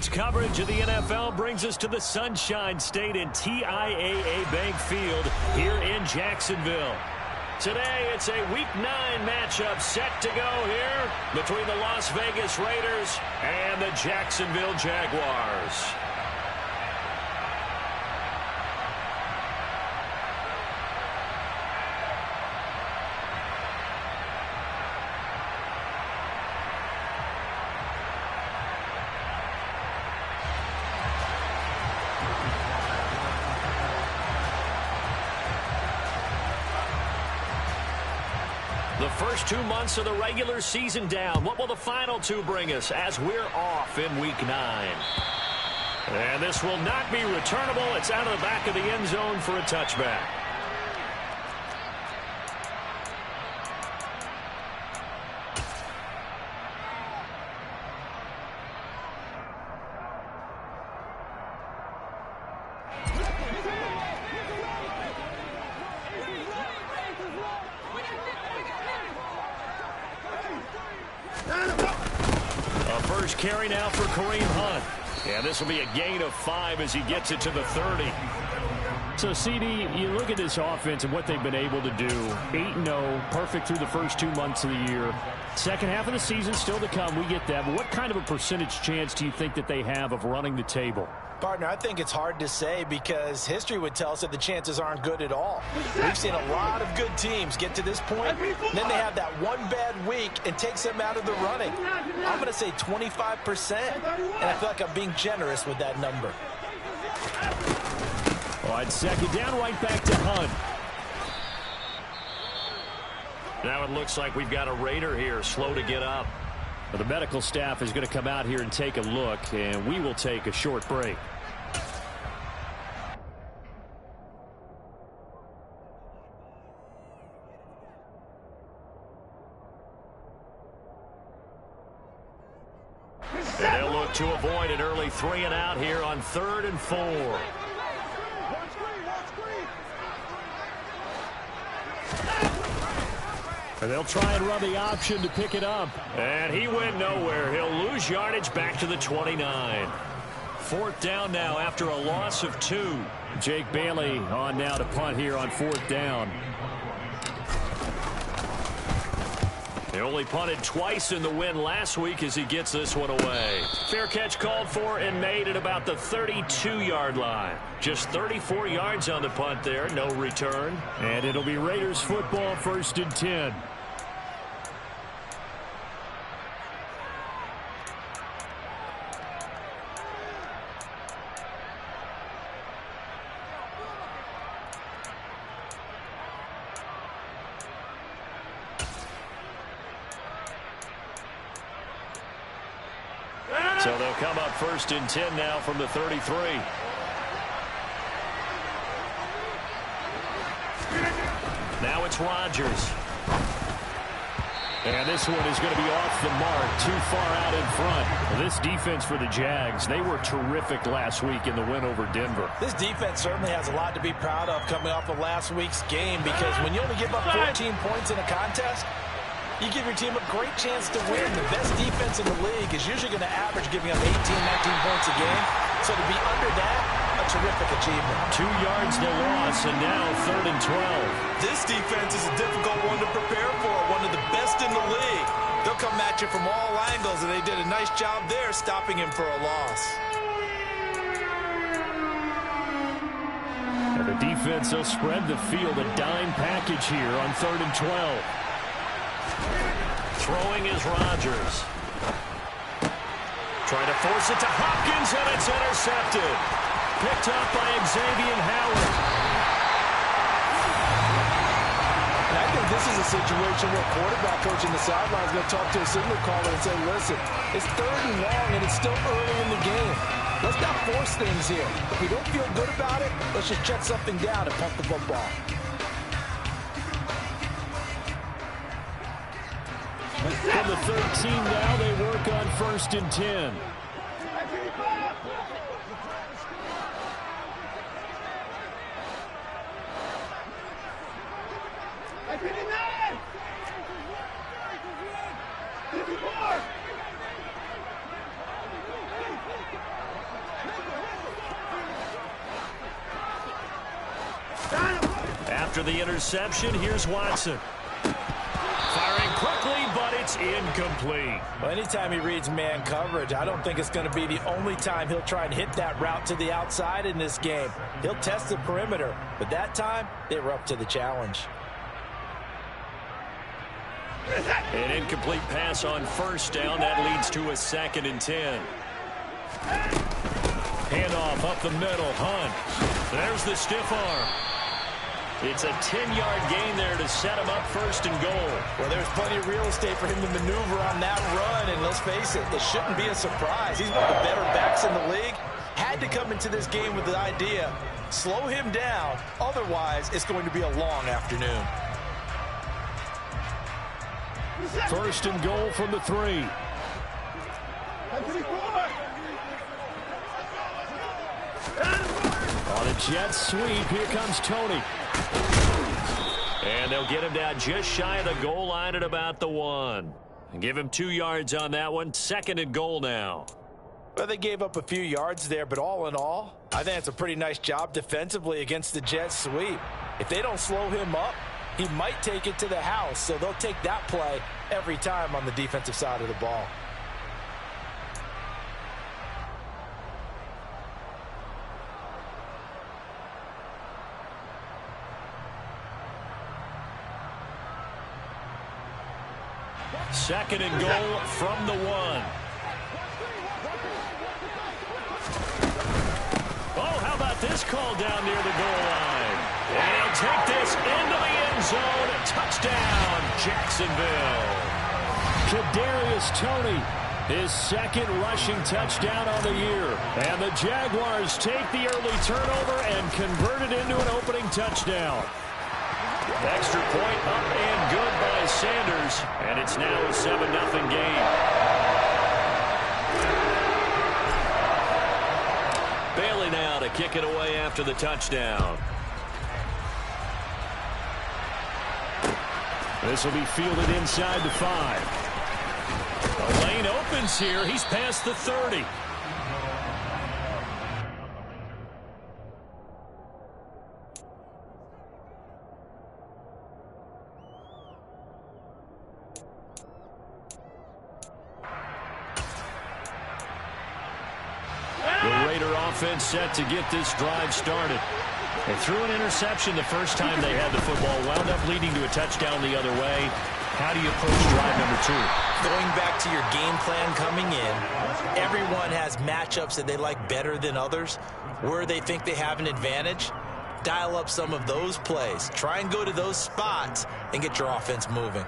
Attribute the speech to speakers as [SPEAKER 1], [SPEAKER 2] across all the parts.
[SPEAKER 1] Tonight's coverage of the NFL brings us to the Sunshine State and TIAA Bank Field here in Jacksonville. Today, it's a Week 9 matchup set to go here between the Las Vegas Raiders and the Jacksonville Jaguars. The first 2 months of the regular season down. What will the final 2 bring us as we're off in Week 9? And this will not be returnable. It's out of the back of the end zone for a touchback. First carry now for Kareem Hunt. Yeah, this will be a gain of 5 as he gets it to the 30.
[SPEAKER 2] So, CD, you look at this offense and what they've been able to do. 8-0, perfect through the first 2 months of the year. Second half of the season still to come. We get that. But what kind of a percentage chance do you think that they have of running the table?
[SPEAKER 3] Partner, I think it's hard to say because history would tell us that the chances aren't good at all. We've seen a lot of good teams get to this point, then they have that one bad week and takes them out of the running. I'm going to say 25%, and I feel like I'm being generous with that number.
[SPEAKER 2] All right, second down, right back to Hunt.
[SPEAKER 1] Now it looks like we've got a Raider here, slow to get up.
[SPEAKER 2] Well, the medical staff is going to come out here and take a look, and we will take a short break.
[SPEAKER 1] And they'll look to avoid an early 3 and out here on 3rd and 4.
[SPEAKER 2] And they'll try and run the option to pick it up.
[SPEAKER 1] And he went nowhere. He'll lose yardage back to the 29. 4th down now after a loss of 2.
[SPEAKER 2] Jake Bailey on now to punt here on 4th down.
[SPEAKER 1] He only punted twice in the win last week as he gets this one away. Fair catch called for and made at about the 32-yard line. Just 34 yards on the punt there, no return.
[SPEAKER 2] And it'll be Raiders football, 1st and 10.
[SPEAKER 1] So they'll come up 1st and 10 now from the 33. Now it's Rodgers.
[SPEAKER 2] And this one is going to be off the mark, too far out in front. Well, this defense for the Jags, they were terrific last week in the win over Denver.
[SPEAKER 3] This defense certainly has a lot to be proud of coming off of last week's game because when you only give up 14 points in a contest, you give your team a great chance to win. The best defense in the league is usually going to average giving up 18, 19 points a game. So to be under that, a terrific achievement.
[SPEAKER 1] 2 yards the loss, and now 3rd and 12.
[SPEAKER 4] This defense is a difficult one to prepare for, one of the best in the league. They'll come at you from all angles, and they did a nice job there stopping him for a loss.
[SPEAKER 2] And the defense will spread the field, a dime package here on 3rd and 12.
[SPEAKER 1] Throwing is Rodgers. Trying to force it to Hopkins, and it's intercepted. Picked up by Xavier Howard.
[SPEAKER 3] And I think this is a situation where quarterback coach in the sideline is going to talk to a signal caller and say, listen, it's 3rd and long, and it's still early in the game. Let's not force things here. If we don't feel good about it, let's just check something down and pump the football.
[SPEAKER 2] From the 13 now, they work on 1st and 10.
[SPEAKER 1] After the interception, here's Watson. Firing quickly, but it's incomplete.
[SPEAKER 3] Well, anytime he reads man coverage, I don't think it's going to be the only time he'll try and hit that route to the outside in this game. He'll test the perimeter, but that time, they were up to the challenge.
[SPEAKER 1] An incomplete pass on first down. That leads to a 2nd and 10. Handoff up the middle. Hunt. There's the stiff arm. It's a 10-yard gain there to set him up 1st and goal.
[SPEAKER 3] Well, there's plenty of real estate for him to maneuver on that run, and let's face it, it shouldn't be a surprise. He's one of the better backs in the league. Had to come into this game with the idea, slow him down, otherwise it's going to be a long afternoon.
[SPEAKER 2] 1st and goal from the 3. On a jet sweep, here comes Tony.
[SPEAKER 1] And they'll get him down just shy of the goal line at about the 1. And give him 2 yards on that one. 2nd and goal now.
[SPEAKER 3] Well, they gave up a few yards there, but all in all, I think it's a pretty nice job defensively against the jet sweep. If they don't slow him up, he might take it to the house, so they'll take that play every time on the defensive side of the ball.
[SPEAKER 1] Second and goal from the 1. Oh, how about this call down near the goal line? And he'll take this into the end zone. A touchdown, Jacksonville.
[SPEAKER 2] Kadarius Toney, his 2nd rushing touchdown on the year. And the Jaguars take the early turnover and convert it into an opening touchdown.
[SPEAKER 1] Extra point up and good by Sanders. And it's now a 7-0 game. Bailey now to kick it away after the touchdown.
[SPEAKER 2] This will be fielded inside the 5.
[SPEAKER 1] The lane opens here. He's past the 30. The Raider offense set to get this drive started. They threw an interception the first time they had the football, wound up leading to a touchdown the other way. How do you approach drive number 2?
[SPEAKER 3] Going back to your game plan coming in, everyone has matchups that they like better than others. Where they think they have an advantage, dial up some of those plays. Try and go to those spots and get your offense moving.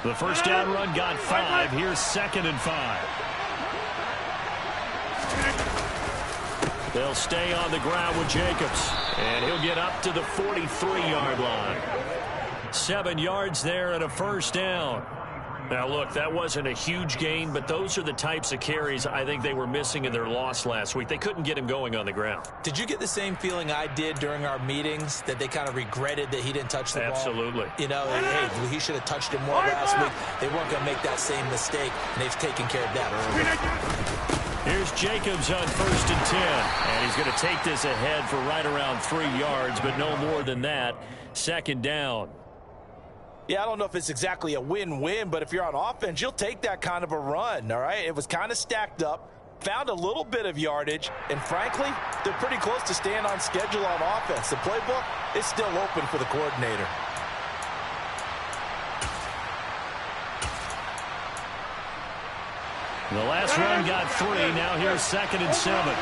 [SPEAKER 2] The first down run got 5. Here's 2nd and 5.
[SPEAKER 1] They'll stay on the ground with Jacobs. And he'll get up to the 43-yard line. 7 yards there and a first down. Now, look, that wasn't a huge gain, but those are the types of carries I think they were missing in their loss last week. They couldn't get him going on the ground.
[SPEAKER 3] Did you get the same feeling I did during our meetings, that they kind of regretted that he didn't touch the ball?
[SPEAKER 1] Absolutely.
[SPEAKER 3] You know, hey, he should have touched it more last week. They weren't going to make that same mistake, and they've taken care of that early.
[SPEAKER 1] Here's Jacobs on 1st and 10. And he's going to take this ahead for right around 3 yards, but no more than that. 2nd down.
[SPEAKER 3] Yeah, I don't know if it's exactly a win-win, but if you're on offense, you'll take that kind of a run, all right? It was kind of stacked up, found a little bit of yardage, and frankly, they're pretty close to staying on schedule on offense. The playbook is still open for the coordinator.
[SPEAKER 2] The last run got 3. Now here's 2nd and 7.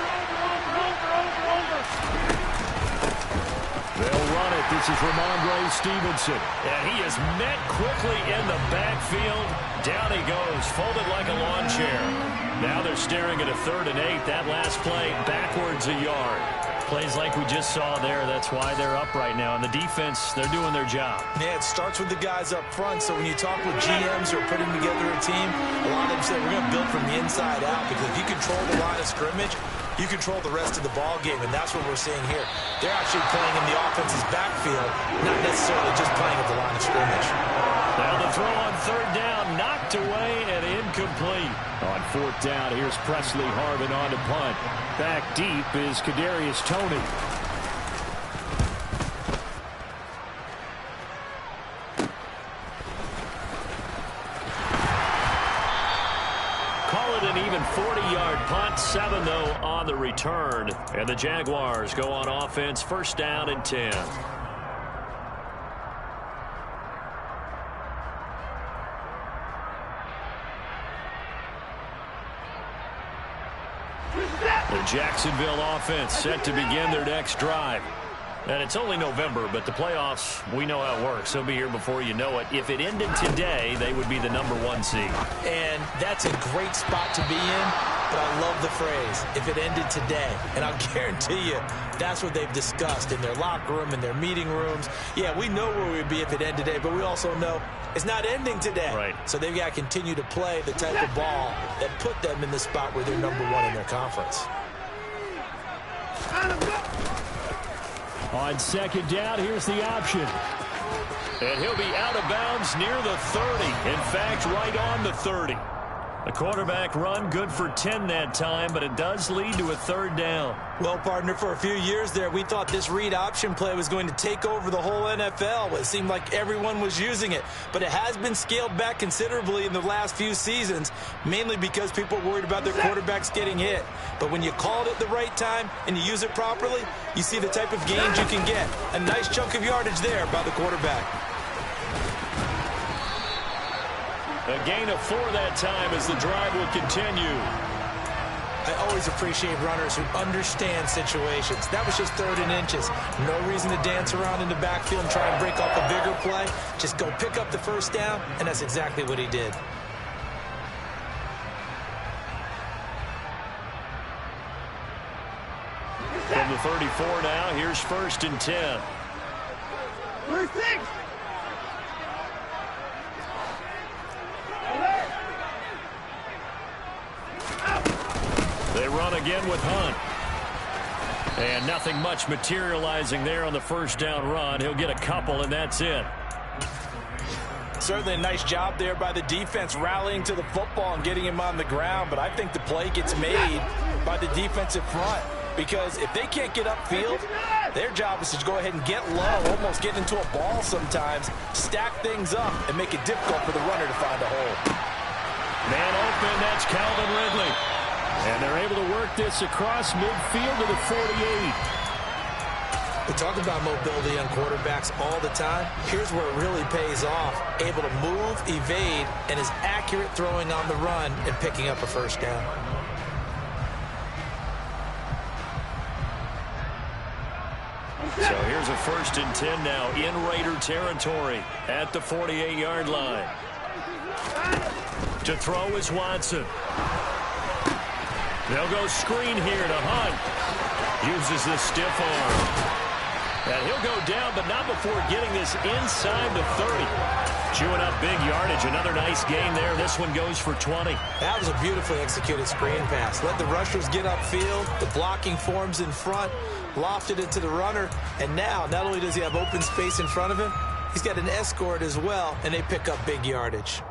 [SPEAKER 2] They'll run it. This is Ramondre Stevenson.
[SPEAKER 1] And he is met quickly in the backfield. Down he goes, folded like a lawn chair. Now they're staring at a 3rd and 8. That last play, backwards a yard. Plays like we just saw there. That's why they're up right now. And the defense, they're doing their job.
[SPEAKER 3] Yeah, it starts with the guys up front. So when you talk with GMs who are putting together a team, a lot of them say we're going to build from the inside out, because if you control the line of scrimmage, you control the rest of the ball game, and that's what we're seeing here. They're actually playing in the offense's backfield, not necessarily just playing at the line of scrimmage.
[SPEAKER 1] Now the throw on 3rd down, knocked away and incomplete.
[SPEAKER 2] On fourth down, here's Presley Harvin on to punt. Back deep is Kadarius Toney.
[SPEAKER 1] Call it an even 40-yard punt, 7 though on the return. And the Jaguars go on offense, first down and 10. The Jacksonville offense set to begin their next drive. And it's only November, but the playoffs, we know how it works. They'll be here before you know it. If it ended today, they would be the #1 seed.
[SPEAKER 3] And that's a great spot to be in, but I love the phrase, if it ended today. And I'll guarantee you, that's what they've discussed in their locker room, in their meeting rooms. Yeah, we know where we'd be if it ended today, but we also know it's not ending today.
[SPEAKER 1] Right.
[SPEAKER 3] So they've got to continue to play the type of ball that put them in the spot where they're #1 in their conference.
[SPEAKER 2] On second down, here's the option.
[SPEAKER 1] And he'll be out of bounds near the 30. In fact, right on the 30. The quarterback run good for 10 that time, but it does lead to a third down.
[SPEAKER 3] Well, partner, for a few years there, we thought this read option play was going to take over the whole NFL. It seemed like everyone was using it, but it has been scaled back considerably in the last few seasons, mainly because people are worried about their quarterbacks getting hit. But when you call it at the right time and you use it properly, you see the type of gains you can get. A nice chunk of yardage there by the quarterback.
[SPEAKER 1] A gain of 4 that time as the drive will continue.
[SPEAKER 3] I always appreciate runners who understand situations. That was just 3rd and inches. No reason to dance around in the backfield and try and break off a bigger play. Just go pick up the first down, and that's exactly what he did.
[SPEAKER 1] From the 34 now, here's 1st and 10.
[SPEAKER 5] We're 6.
[SPEAKER 1] They run again with Hunt. And nothing much materializing there on the first down run. He'll get a couple, and that's it.
[SPEAKER 3] Certainly a nice job there by the defense rallying to the football and getting him on the ground, but I think the play gets made by the defensive front because if they can't get upfield, their job is to go ahead and get low, almost get into a ball sometimes, stack things up, and make it difficult for the runner to find a hole.
[SPEAKER 1] Man open, that's Calvin Ridley.
[SPEAKER 2] And they're able to work this across midfield to the 48.
[SPEAKER 3] We talk about mobility on quarterbacks all the time. Here's where it really pays off. Able to move, evade, and is accurate throwing on the run and picking up a first down.
[SPEAKER 1] So here's a 1st and 10 now in Raider territory at the 48-yard line. To throw is Watson. They'll go screen here to Hunt. Uses the stiff arm. And he'll go down, but not before getting this inside the 30. Chewing up big yardage. Another nice gain there. This one goes for 20.
[SPEAKER 3] That was a beautifully executed screen pass. Let the rushers get upfield. The blocking forms in front. Lofted it to the runner. And now, not only does he have open space in front of him, he's got an escort as well, and they pick up big yardage.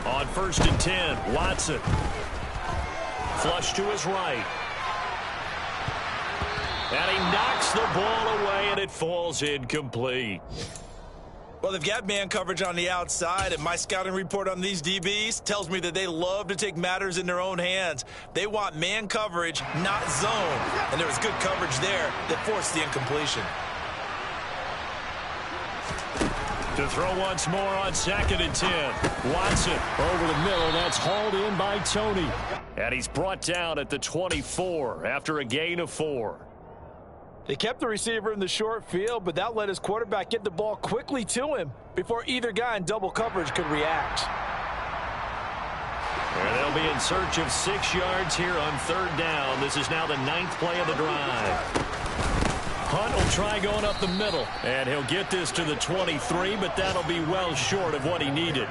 [SPEAKER 1] On 1st and 10, Watson. Flush to his right. And he knocks the ball away, and it falls incomplete.
[SPEAKER 4] Well, they've got man coverage on the outside, and my scouting report on these DBs tells me that they love to take matters in their own hands. They want man coverage, not zone. And there was good coverage there that forced the incompletion.
[SPEAKER 1] To throw once more on 2nd and 10. Watson
[SPEAKER 2] Over the middle, that's hauled in by Toney.
[SPEAKER 1] and he's brought down at the 24 after a gain of 4.
[SPEAKER 3] They kept the receiver in the short field, but that let his quarterback get the ball quickly to him before either guy in double coverage could react.
[SPEAKER 1] And they'll be in search of 6 yards here on 3rd down. This is now the 9th play of the drive. Hunt will try going up the middle, and he'll get this to the 23, but that'll be well short of what he needed.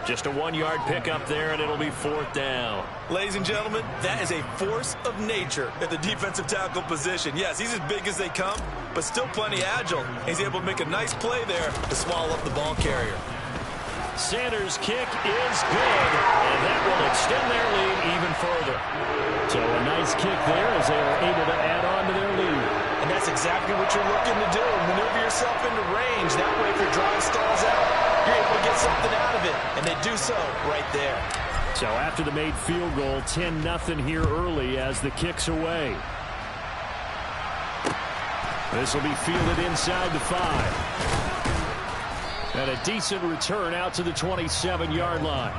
[SPEAKER 1] Just a 1-yard pickup there, and it'll be 4th down.
[SPEAKER 4] Ladies and gentlemen, that is a force of nature at the defensive tackle position. Yes, he's as big as they come, but still plenty agile. He's able to make a nice play there to swallow up the ball carrier.
[SPEAKER 1] Sanders' kick is good, and that will extend their lead even further.
[SPEAKER 2] So a nice kick there as they were able to add on to their lead.
[SPEAKER 3] And that's exactly what you're looking to do. Maneuver yourself into range. That way, if your drive stalls out, you're able to get something out of it. And they do so right there.
[SPEAKER 2] So after the made field goal, 10-0 here early as the kick's away. This will be fielded inside the 5. And a decent return out to the 27-yard line.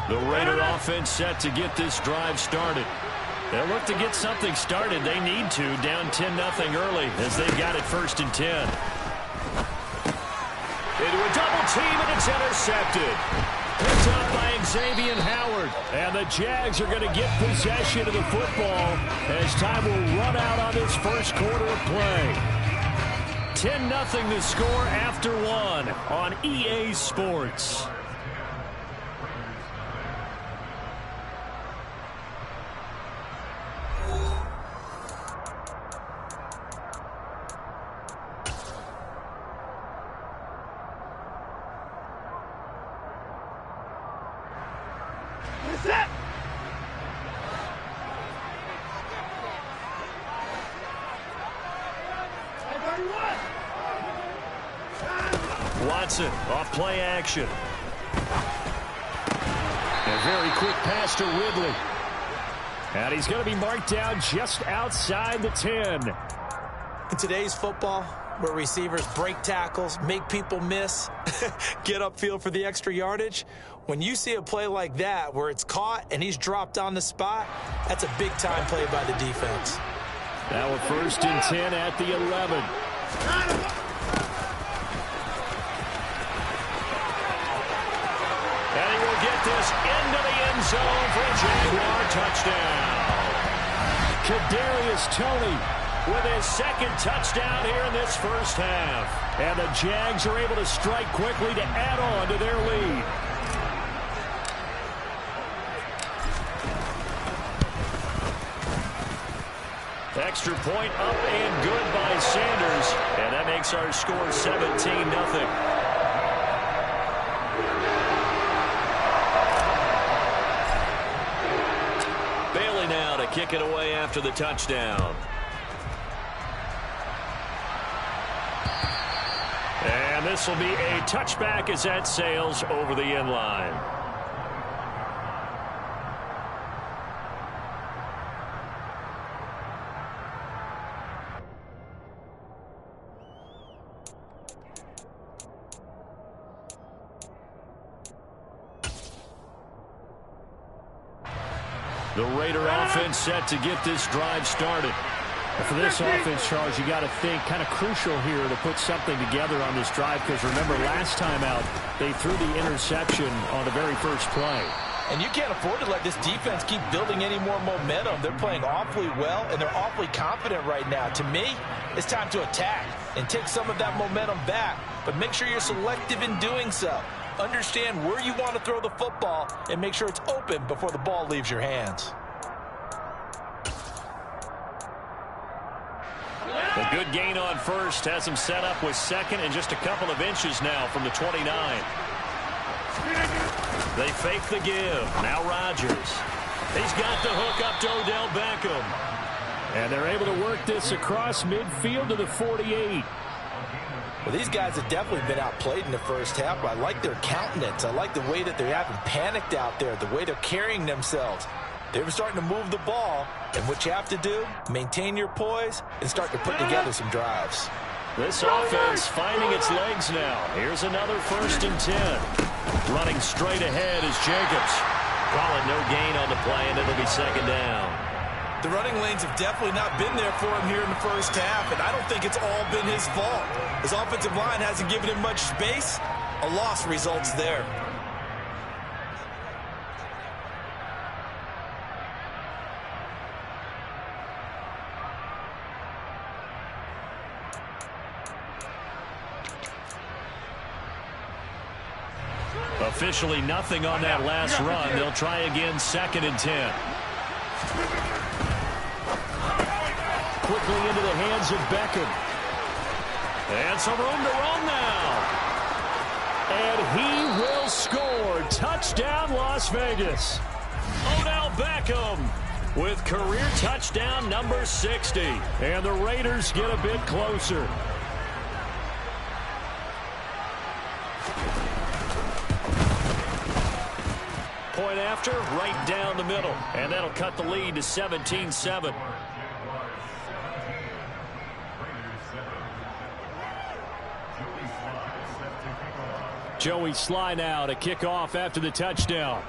[SPEAKER 2] The Raider offense set to get this drive started. They'll look to get something started. They need to, down 10-0 early as they've got it 1st and 10.
[SPEAKER 1] Into a double team, and it's intercepted. Picked up by Xavier Howard.
[SPEAKER 2] And the Jags are going to get possession of the football as time will run out on this first quarter of play. 10-0 the score after 1 on EA Sports.
[SPEAKER 1] Watson off play action.
[SPEAKER 2] A very quick pass to Ridley. And he's going to be marked down just outside the 10.
[SPEAKER 3] In today's football, where receivers break tackles, make people miss, get upfield for the extra yardage, when you see a play like that where it's caught and he's dropped on the spot, that's a big-time play by the defense.
[SPEAKER 2] Now a 1st and 10 at the 11.
[SPEAKER 1] And he will get this into the end zone for a Jaguar touchdown.
[SPEAKER 2] Kadarius Toney
[SPEAKER 1] with his 2nd touchdown here in this first half.
[SPEAKER 2] And the Jags are able to strike quickly to add on to their lead.
[SPEAKER 1] Extra point up and good by Sanders. And that makes our score 17-0. Bailey now to kick it away after the touchdown. And this will be a touchback as that sails over the end line. The Raider offense set to get this drive started.
[SPEAKER 2] For this offense, Charles, you got to think kind of crucial here to put something together on this drive because remember last time out they threw the interception on the very first play.
[SPEAKER 3] And you can't afford to let this defense keep building any more momentum. They're playing awfully well, and they're awfully confident right now. To me, it's time to attack and take some of that momentum back, but make sure you're selective in doing so. Understand where you want to throw the football and make sure it's open before the ball leaves your hands.
[SPEAKER 1] A good gain on 1st has him set up with 2nd and just a couple of inches now from the 29. They fake the give. Now Rodgers. He's got the hook up to Odell Beckham.
[SPEAKER 2] And they're able to work this across midfield to the 48.
[SPEAKER 3] Well, these guys have definitely been outplayed in the first half, but I like their countenance. I like the way that they haven't panicked out there, the way they're carrying themselves. They're starting to move the ball, and what you have to do, maintain your poise and start to put together some drives.
[SPEAKER 1] This offense finding its legs now. Here's another 1st and 10. Running straight ahead is Jacobs. Call it no gain on the play, and it'll be 2nd down.
[SPEAKER 4] The running lanes have definitely not been there for him here in the first half, and I don't think it's all been his fault. His offensive line hasn't given him much space. A loss results there.
[SPEAKER 1] Officially nothing on that last run. They'll try again, 2nd and 10. Quickly into the hands of Beckham. And some room to run now. And he will score. Touchdown, Las Vegas. Odell Beckham with career touchdown number 60. And the Raiders get a bit closer. Point after, right down the middle. And that'll cut the lead to 17-7. Joey Sly now to kick off after the touchdown.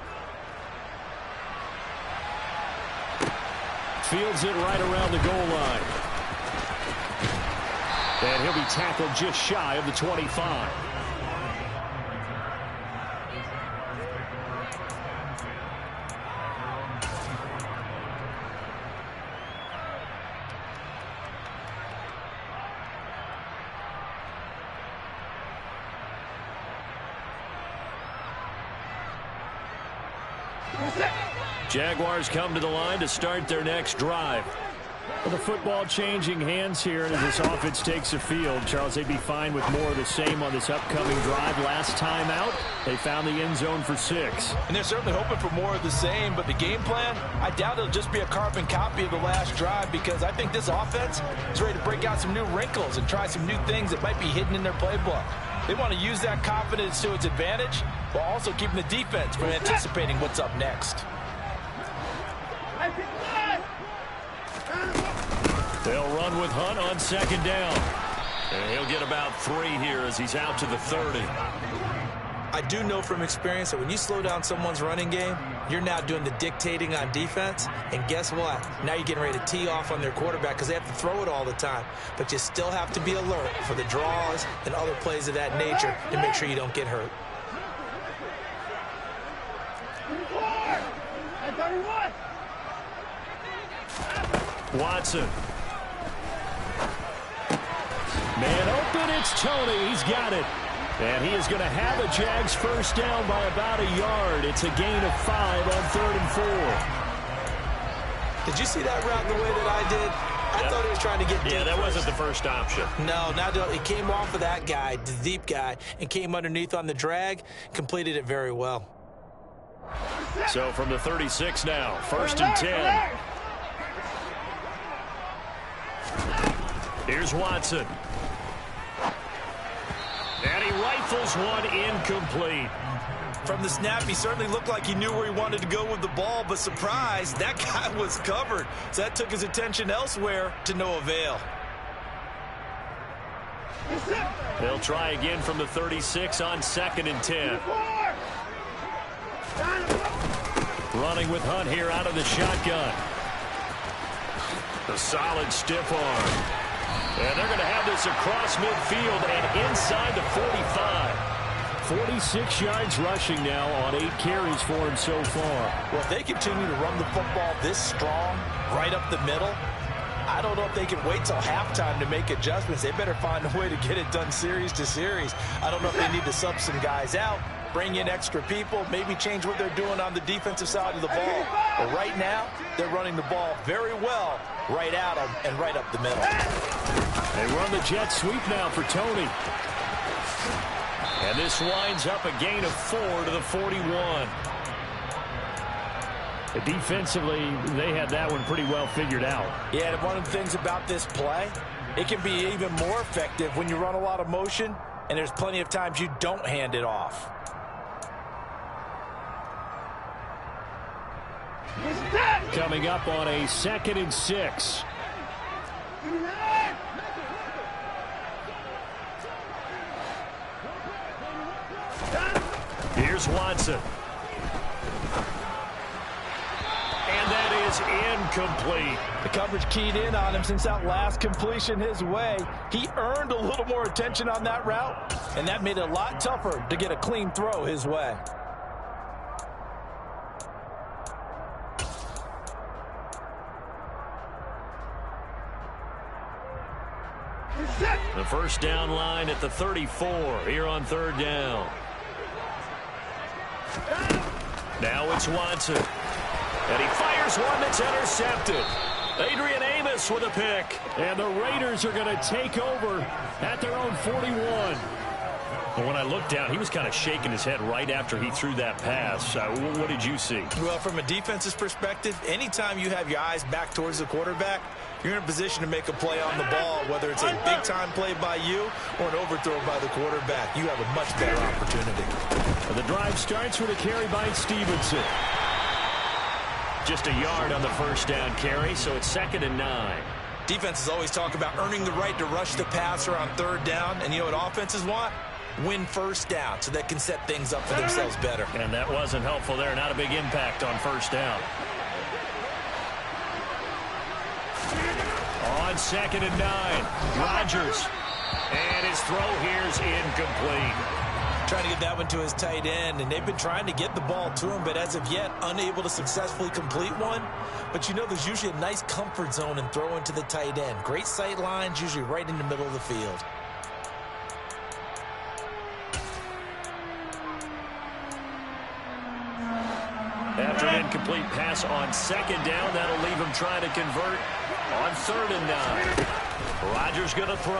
[SPEAKER 1] Fields it right around the goal line. And he'll be tackled just shy of the 25. Jaguars come to the line to start their next drive.
[SPEAKER 2] Well, the football changing hands here, and as this offense takes the field, Charles, they'd be fine with more of the same on this upcoming drive. Last time out, they found the end zone for 6.
[SPEAKER 3] And they're certainly hoping for more of the same, but the game plan, I doubt it'll just be a carbon copy of the last drive, because I think this offense is ready to break out some new wrinkles and try some new things that might be hidden in their playbook. They want to use that confidence to its advantage, while also keeping the defense from anticipating what's up next.
[SPEAKER 1] They'll run with Hunt on 2nd down. And he'll get about 3 here as he's out to the 30.
[SPEAKER 4] I do know from experience that when you slow down someone's running game, you're now doing the dictating on defense. And guess what? Now you're getting ready to tee off on their quarterback because they have to throw it all the time. But you still have to be alert for the draws and other plays of that nature to make sure you don't get hurt.
[SPEAKER 1] Watson. Man open, it's Tony. He's got it. And he is going to have a Jags first down by about a yard. It's a gain of 5 on 3rd and 4.
[SPEAKER 4] Did you see that route the way that I did? I thought he was trying to get deep.
[SPEAKER 1] Yeah, that wasn't the first option.
[SPEAKER 4] No, it came off of that guy, the deep guy, and came underneath on the drag, completed it very well.
[SPEAKER 1] So from the 36 now, 1st and 10. Here's Watson. And he rifles one incomplete.
[SPEAKER 4] From the snap, he certainly looked like he knew where he wanted to go with the ball, but surprise, that guy was covered. So that took his attention elsewhere to no avail.
[SPEAKER 1] They'll try again from the 36 on 2nd and 10. Running with Hunt here out of the shotgun. The solid stiff arm. And they're going to have this across midfield and inside the 45.
[SPEAKER 2] 46 yards rushing now on 8 carries for him so far.
[SPEAKER 3] Well, if they continue to run the football this strong, right up the middle, I don't know if they can wait till halftime to make adjustments. They better find a way to get it done series to series. I don't know if they need to sub some guys out, bring in extra people, maybe change what they're doing on the defensive side of the ball. But right now, they're running the ball very well right at them and right up the middle.
[SPEAKER 2] They run the jet sweep now for Tony.
[SPEAKER 1] And this winds up a gain of 4 to the 41.
[SPEAKER 2] Defensively, they had that one pretty well figured out.
[SPEAKER 3] Yeah, and one of the things about this play, it can be even more effective when you run a lot of motion, and there's plenty of times you don't hand it off.
[SPEAKER 2] Coming up on a 2nd and 6.
[SPEAKER 1] Here's Watson. And that is incomplete.
[SPEAKER 3] The coverage keyed in on him since that last completion his way. He earned a little more attention on that route, and that made it a lot tougher to get a clean throw his way.
[SPEAKER 1] The first down line at the 34 here on third down. Now it's Watson. And he fires one that's intercepted. Adrian Amos with a pick.
[SPEAKER 2] And the Raiders are going to take over at their own 41.
[SPEAKER 1] But when I looked down, he was kind of shaking his head right after he threw that pass. What did you see?
[SPEAKER 4] Well, from a defense's perspective, anytime you have your eyes back towards the quarterback, you're in a position to make a play on the ball, whether it's a big-time play by you or an overthrow by the quarterback. You have a much better opportunity.
[SPEAKER 2] And the drive starts with a carry by Stevenson.
[SPEAKER 1] Just a yard on the first down carry, so it's 2nd and 9.
[SPEAKER 4] Defenses always talk about earning the right to rush the passer on third down, and you know what offenses want? Win first down so they can set things up for themselves better.
[SPEAKER 1] And that wasn't helpful there. Not a big impact on first down. On 2nd and 9, Rodgers. And his throw here is incomplete.
[SPEAKER 4] Trying to get that one to his tight end, and they've been trying to get the ball to him, but as of yet, unable to successfully complete one. But you know there's usually a nice comfort zone in throwing to the tight end. Great sight lines, usually right in the middle of the field.
[SPEAKER 1] After an incomplete pass on 2nd down, that'll leave him trying to convert on 3rd and 9. Rodgers going to throw.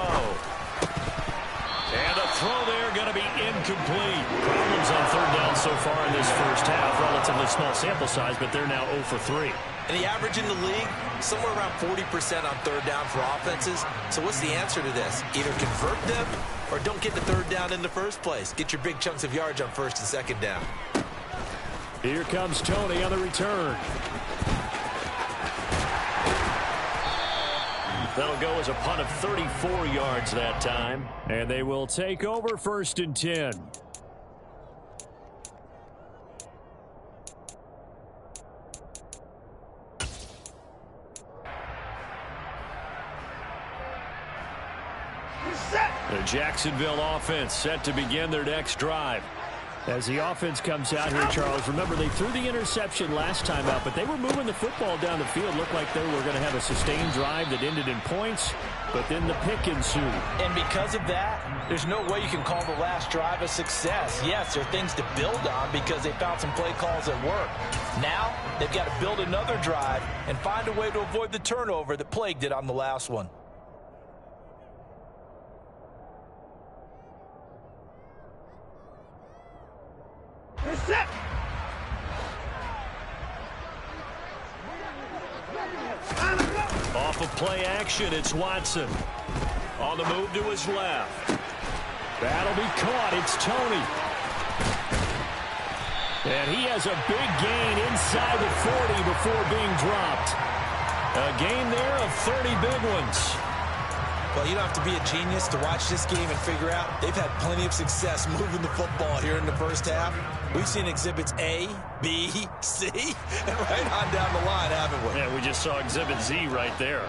[SPEAKER 1] And the throw there going to be incomplete. Problems on 3rd down so far in this first half. Relatively small sample size, but they're now 0 for 3.
[SPEAKER 4] And the average in the league, somewhere around 40% on 3rd down for offenses. So what's the answer to this? Either convert them or don't get the 3rd down in the first place. Get your big chunks of yards on 1st and 2nd down.
[SPEAKER 2] Here comes Tony on the return.
[SPEAKER 1] That'll go as a punt of 34 yards that time.
[SPEAKER 2] And they will take over 1st and 10.
[SPEAKER 1] The Jacksonville offense set to begin their next drive.
[SPEAKER 2] As the offense comes out here, Charles, remember they threw the interception last time out, but they were moving the football down the field. Looked like they were going to have a sustained drive that ended in points, but then the pick ensued.
[SPEAKER 3] And because of that, there's no way you can call the last drive a success. Yes, there are things to build on because they found some play calls that work. Now, they've got to build another drive and find a way to avoid the turnover that plagued it on the last one.
[SPEAKER 1] Off of play action, it's Watson. On the move to his left.
[SPEAKER 2] That'll be caught. It's Tony. And he has a big gain inside the 40 before being dropped. A gain there of 30 big ones.
[SPEAKER 4] Well, you don't have to be a genius to watch this game and figure out they've had plenty of success moving the football here in the first half. We've seen exhibits A, B, C, and right on down the line, haven't we?
[SPEAKER 1] Yeah, we just saw exhibit Z right there.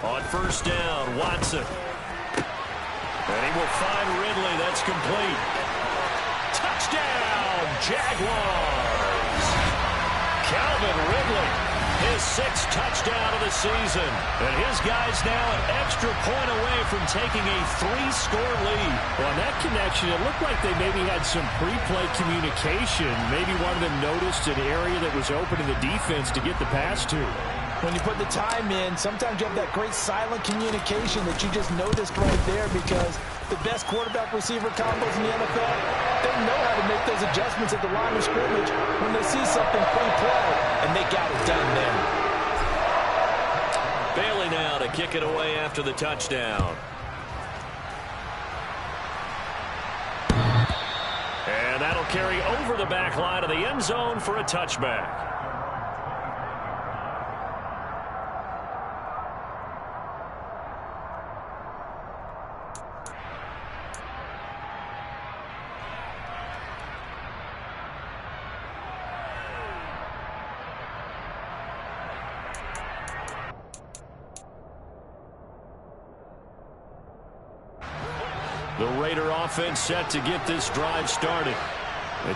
[SPEAKER 1] On 1st down, Watson. And he will find Ridley. That's complete. Touchdown, Jaguars. Calvin Ridley, his 6th touchdown of the season. And his guys now an extra point away from taking a 3-score lead.
[SPEAKER 2] Well, on that connection, it looked like they maybe had some pre-play communication. Maybe one of them noticed an area that was open in the defense to get the pass to.
[SPEAKER 3] When you put the time in, sometimes you have that great silent communication that you just noticed right there because the best quarterback-receiver combos in the NFL, they know how to make those adjustments at the line of scrimmage when they see something pre-play, and they got it done there.
[SPEAKER 1] Bailey now to kick it away after the touchdown. And that'll carry over the back line of the end zone for a touchback. The Raider offense set to get this drive started.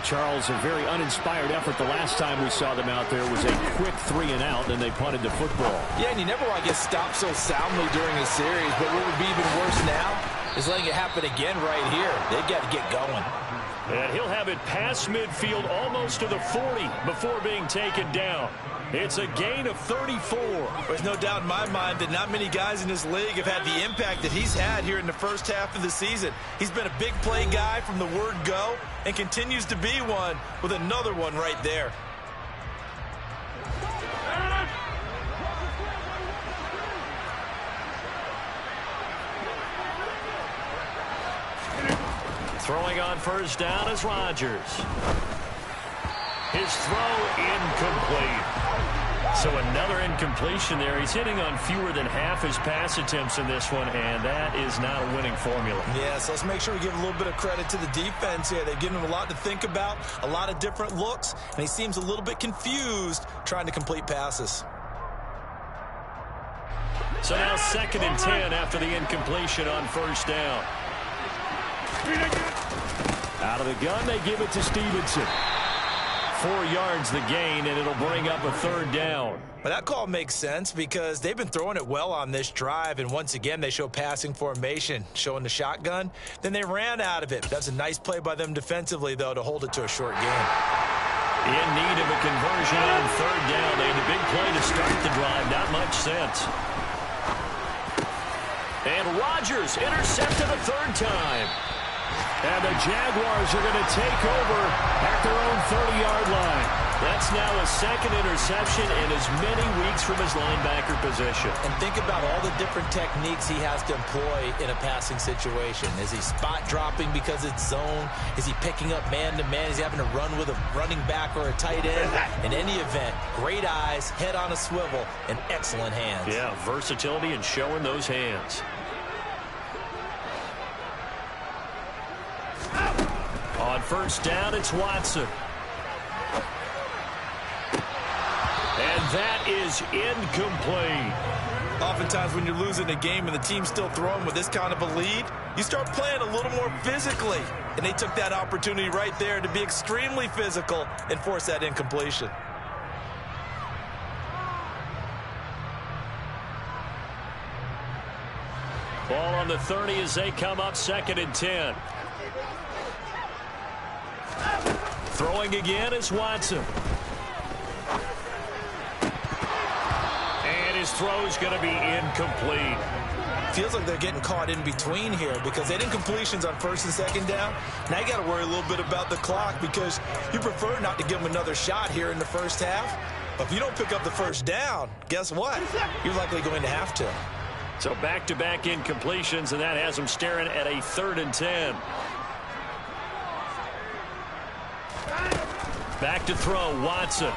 [SPEAKER 2] Charles, a very uninspired effort. The last time we saw them out there was a quick 3-and-out, and they punted the football.
[SPEAKER 3] Yeah, and you never want to get stopped so soundly during a series, but what would be even worse now is letting it happen again right here. They've got to get going.
[SPEAKER 1] And he'll have it past midfield almost to the 40 before being taken down. It's a gain of 34.
[SPEAKER 4] There's no doubt in my mind that not many guys in this league have had the impact that he's had here in the first half of the season. He's been a big play guy from the word go and continues to be one with another one right there.
[SPEAKER 1] Throwing on first down is Rodgers. His throw incomplete. So another incompletion there. He's hitting on fewer than half his pass attempts in this one, and that is not a winning formula.
[SPEAKER 4] Yes, let's make sure we give a little bit of credit to the defense here. They've given him a lot to think about, a lot of different looks, and he seems a little bit confused trying to complete passes.
[SPEAKER 1] So now 2nd and 10 after the incompletion on first down.
[SPEAKER 2] Out of the gun, they give it to Stevenson.
[SPEAKER 1] 4 yards the gain, and it'll bring up a 3rd down.
[SPEAKER 4] Well, that call makes sense because they've been throwing it well on this drive, and once again, they show passing formation, showing the shotgun. Then they ran out of it. That's a nice play by them defensively, though, to hold it to a short gain.
[SPEAKER 1] In need of a conversion on 3rd down. They had a big play to start the drive. Not much sense. And Rodgers intercepted a 3rd time.
[SPEAKER 2] And the Jaguars are going to take over at their own 30-yard line.
[SPEAKER 1] That's now a 2nd interception in as many weeks from his linebacker position.
[SPEAKER 3] And think about all the different techniques he has to employ in a passing situation. Is he spot dropping because it's zone? Is he picking up man-to-man? Is he having to run with a running back or a tight end? In any event, great eyes, head on a swivel, and excellent hands.
[SPEAKER 1] Yeah, versatility and showing those hands. On first down, it's Watson. And that is incomplete.
[SPEAKER 4] Oftentimes when you're losing a game and the team's still throwing with this kind of a lead, you start playing a little more physically. And they took that opportunity right there to be extremely physical and force that incompletion.
[SPEAKER 1] Ball on the 30 as they come up 2nd and 10. Throwing again is Watson. And his throw's going to be incomplete.
[SPEAKER 4] Feels like they're getting caught in between here because they had incompletions on 1st and 2nd down. Now you got to worry a little bit about the clock because you prefer not to give them another shot here in the first half. But if you don't pick up the 1st down, guess what? You're likely going to have to.
[SPEAKER 1] So back-to-back incompletions, and that has them staring at a 3rd and 10. Back to throw, Watson.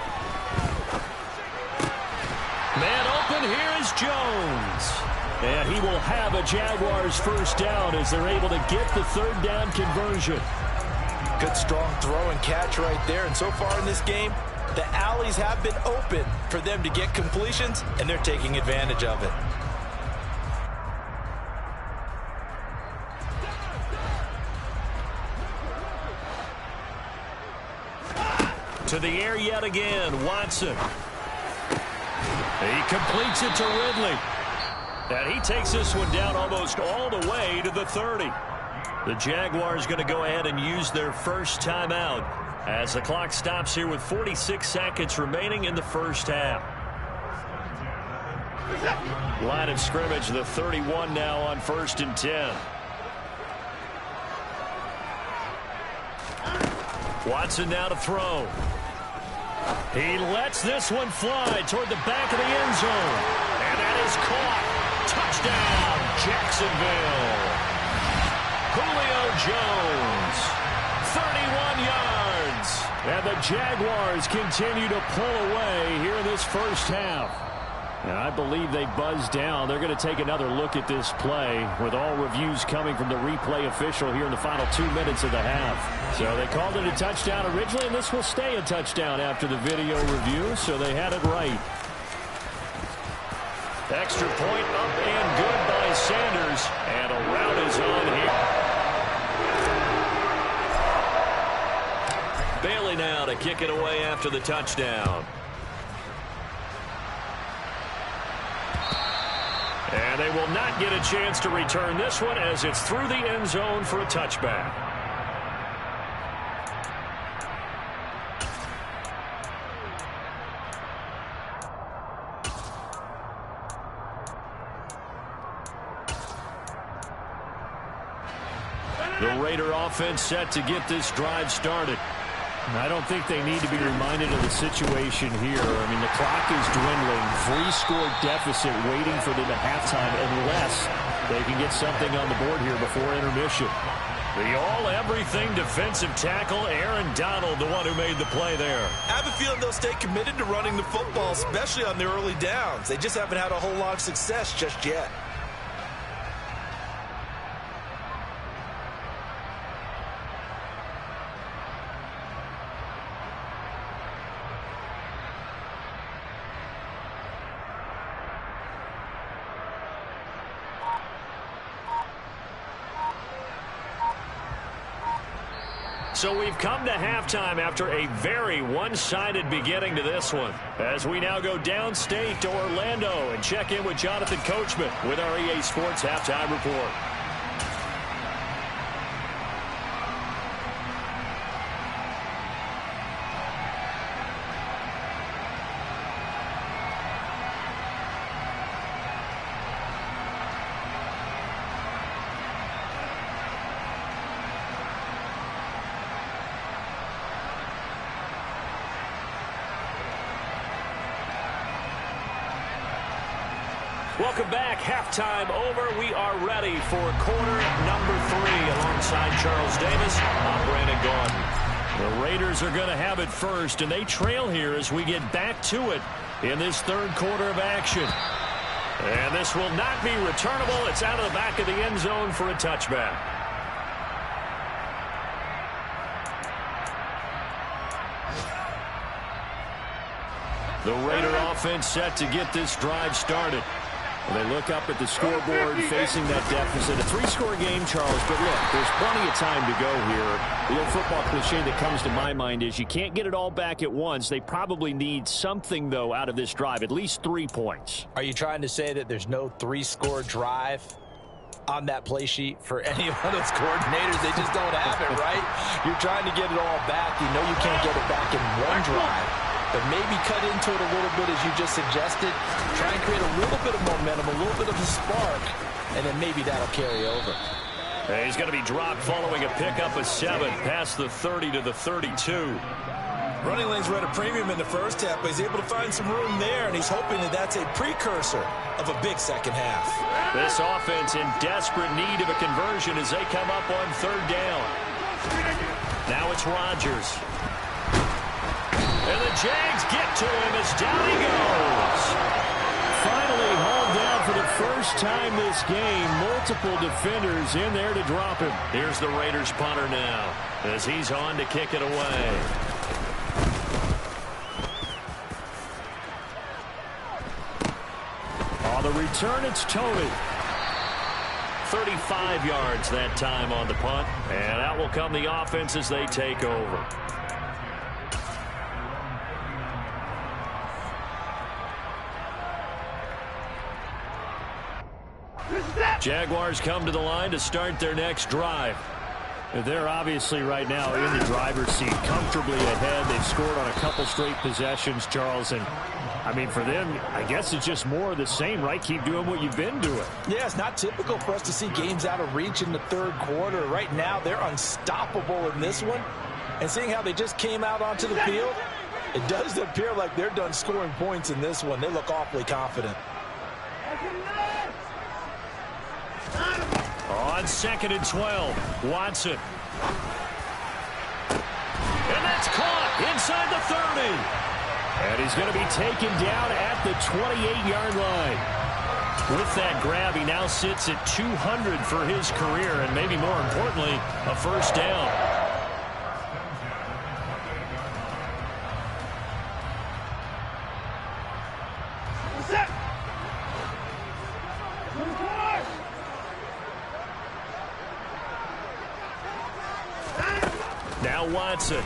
[SPEAKER 1] Man open, here is Jones.
[SPEAKER 2] And he will have a Jaguars 1st down as they're able to get the 3rd down conversion.
[SPEAKER 3] Good strong throw and catch right there. And so far in this game, the alleys have been open for them to get completions, and they're taking advantage of it.
[SPEAKER 1] To the air yet again, Watson. He completes it to Ridley. And he takes this one down almost all the way to the 30. The Jaguars going to go ahead and use their first timeout as the clock stops here with 46 seconds remaining in the first half. Line of scrimmage, the 31 now on 1st and 10. Watson now to throw. He lets this one fly toward the back of the end zone. And that is caught. Touchdown, Jacksonville. Julio Jones, 31 yards.
[SPEAKER 2] And the Jaguars continue to pull away here in this first half. And I believe they buzzed down. They're going to take another look at this play with all reviews coming from the replay official here in the final 2 minutes of the half. So they called it a touchdown originally, and this will stay a touchdown after the video review, so they had it right.
[SPEAKER 1] Extra point up and good by Sanders. And a rout is on here. Bailey now to kick it away after the touchdown. And they will not get a chance to return this one as it's through the end zone for a touchback. The Raider offense set to get this drive started.
[SPEAKER 2] I don't think they need to be reminded of the situation here. I mean, the clock is dwindling. 3-score deficit waiting for them at halftime unless they can get something on the board here before intermission.
[SPEAKER 1] The all-everything defensive tackle, Aaron Donald, the one who made the play there.
[SPEAKER 4] I have a feeling they'll stay committed to running the football, especially on the early downs. They just haven't had a whole lot of success just yet.
[SPEAKER 1] So we've come to halftime after a very one-sided beginning to this one. As we now go downstate to Orlando and check in with Jonathan Coachman with our EA Sports Halftime Report. Welcome back. Halftime over. We are ready for quarter number 3 alongside Charles Davis. I'm Brandon Gaudin. The Raiders are going to have it first, and they trail here as we get back to it in this third quarter of action. And this will not be returnable. It's out of the back of the end zone for a touchback. The Raider offense set to get this drive started. Well, they look up at the scoreboard facing that deficit. A 3-score game, Charles, but look, there's plenty of time to go here. The old football cliche that comes to my mind is you can't get it all back at once. They probably need something, though, out of this drive, at least 3 points.
[SPEAKER 3] Are you trying to say that there's no 3-score drive on that play sheet for any one of those coordinators? They just don't have it, right? You're trying to get it all back. You know you can't get it back in one drive. But maybe cut into it a little bit, as you just suggested. Try and create a little bit of momentum, a little bit of a spark, and then maybe that'll carry over.
[SPEAKER 1] He's going to be dropped following a pickup of 7 past the 30 to the 32.
[SPEAKER 4] Running lanes were at a premium in the first half, but he's able to find some room there, and he's hoping that that's a precursor of a big second half.
[SPEAKER 1] This offense in desperate need of a conversion as they come up on third down. Now it's Rodgers. And the Jags get to him as down he goes.
[SPEAKER 2] Finally hauled down for the first time this game. Multiple defenders in there to drop him.
[SPEAKER 1] Here's the Raiders punter now as he's on to kick it away.
[SPEAKER 2] On the return, it's Tony.
[SPEAKER 1] 35 yards that time on the punt. And out will come the offense as they take over. Jaguars come to the line to start their next drive.
[SPEAKER 2] They're obviously right now in the driver's seat, comfortably ahead. They've scored on a couple straight possessions, Charles. And, I mean, for them, I guess it's just more of the same, right? Keep doing what you've been doing.
[SPEAKER 3] Yeah, it's not typical for us to see games out of reach in the third quarter. Right now, they're unstoppable in this one. And seeing how they just came out onto the field, it does appear like they're done scoring points in this one. They look awfully confident.
[SPEAKER 1] On 2nd and 12, Watson. And that's caught inside the 30.
[SPEAKER 2] And he's going to be taken down at the 28-yard line.
[SPEAKER 1] With that grab, he now sits at 200 for his career, and maybe more importantly, a first down. Now Watson.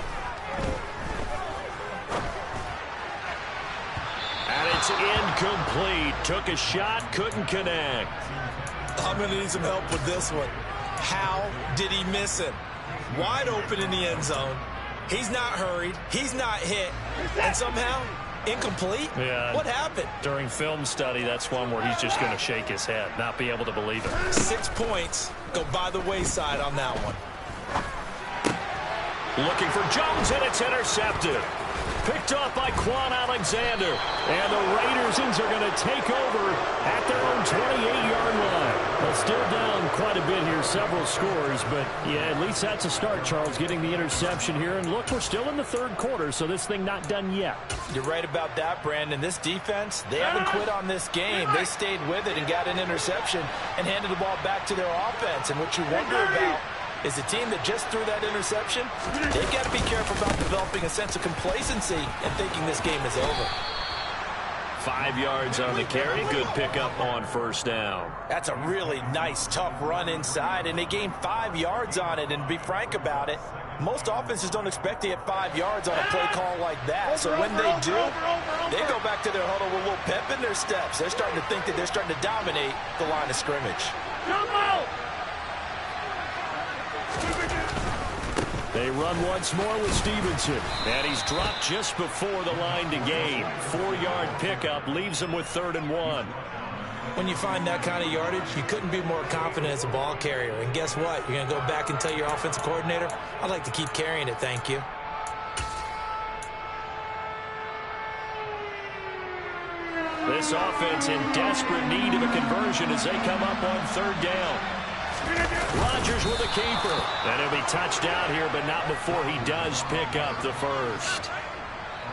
[SPEAKER 1] is incomplete. Took a shot, couldn't connect.
[SPEAKER 4] I'm going to need some help with this one. How did he miss him? Wide open in the end zone. He's not hurried. He's not hit. And somehow, incomplete?
[SPEAKER 1] Yeah.
[SPEAKER 4] What happened?
[SPEAKER 1] During film study, that's one where he's just going to shake his head, not be able to believe it.
[SPEAKER 4] 6 points go by the wayside on that one.
[SPEAKER 1] Looking for Jones, and it's intercepted. Picked off by Quan Alexander. And the Raiders are going to take over at their own 28-yard line. Well, still down quite a bit here, several scores. But, yeah, at least that's a start, Charles, getting the interception here. And, look, we're still in the third quarter, so this thing not done yet.
[SPEAKER 3] You're right about that, Brandon. This defense, they haven't quit on this game. They stayed with it and got an interception and handed the ball back to their offense. And what you wonder about is the team that just threw that interception, they've got to be careful about developing a sense of complacency and thinking this game is over.
[SPEAKER 1] 5 yards on the carry. Good pickup on first down.
[SPEAKER 3] That's a really nice, tough run inside, and they gained 5 yards on it. And to be frank about it, most offenses don't expect to get 5 yards on a play call like that. So when they do, they go back to their huddle with a little pep in their steps. They're starting to think that they're starting to dominate the line of scrimmage.
[SPEAKER 1] They run once more with Stevenson. And he's dropped just before the line to gain. 4-yard pickup leaves him with 3rd and 1.
[SPEAKER 4] When you find that kind of yardage, you couldn't be more confident as a ball carrier. And guess what? You're going to go back and tell your offensive coordinator, I'd like to keep carrying it, thank you.
[SPEAKER 1] This offense in desperate need of a conversion as they come up on 3rd down. Rodgers with a keeper. And he'll be touched out here, but not before he does pick up the first.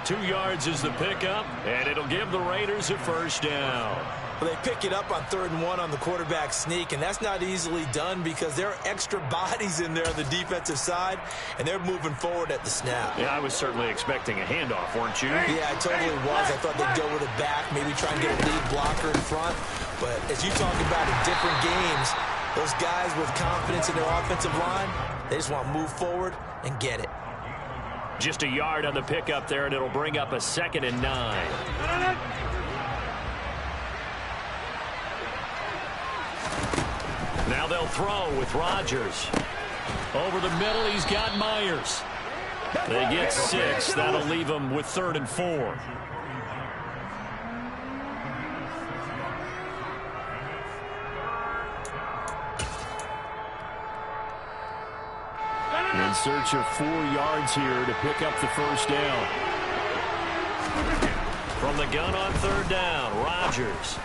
[SPEAKER 1] 2 yards is the pickup, and it'll give the Raiders a first down.
[SPEAKER 4] Well, they pick it up on 3rd and 1 on the quarterback sneak, and that's not easily done because there are extra bodies in there on the defensive side, and they're moving forward at the snap.
[SPEAKER 1] Yeah, I was certainly expecting a handoff, weren't you?
[SPEAKER 4] Yeah, I totally was. I thought they'd go with a back, maybe try and get a lead blocker in front. But as you talk about in different games, those guys with confidence in their offensive line, they just want to move forward and get it.
[SPEAKER 1] Just a yard on the pickup there, and it'll bring up a 2nd and 9. Now they'll throw with Rodgers. Over the middle, he's got Myers. They get 6. That'll leave them with 3rd and 4. In search of 4 yards here to pick up the first down. From the gun on 3rd down, Rodgers.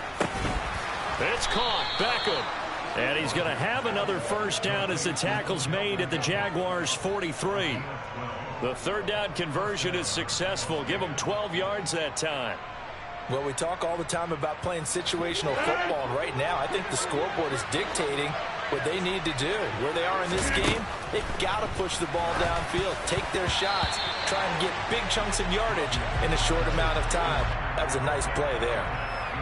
[SPEAKER 1] It's caught. Beckham. And he's going to have another first down as the tackle's made at the Jaguars' 43. The 3rd down conversion is successful. Give them 12 yards that time.
[SPEAKER 3] Well, we talk all the time about playing situational football, and right now I think the scoreboard is dictating what they need to do. Where they are in this game, they've got to push the ball downfield, take their shots, try and get big chunks of yardage in a short amount of time. That was a nice play there.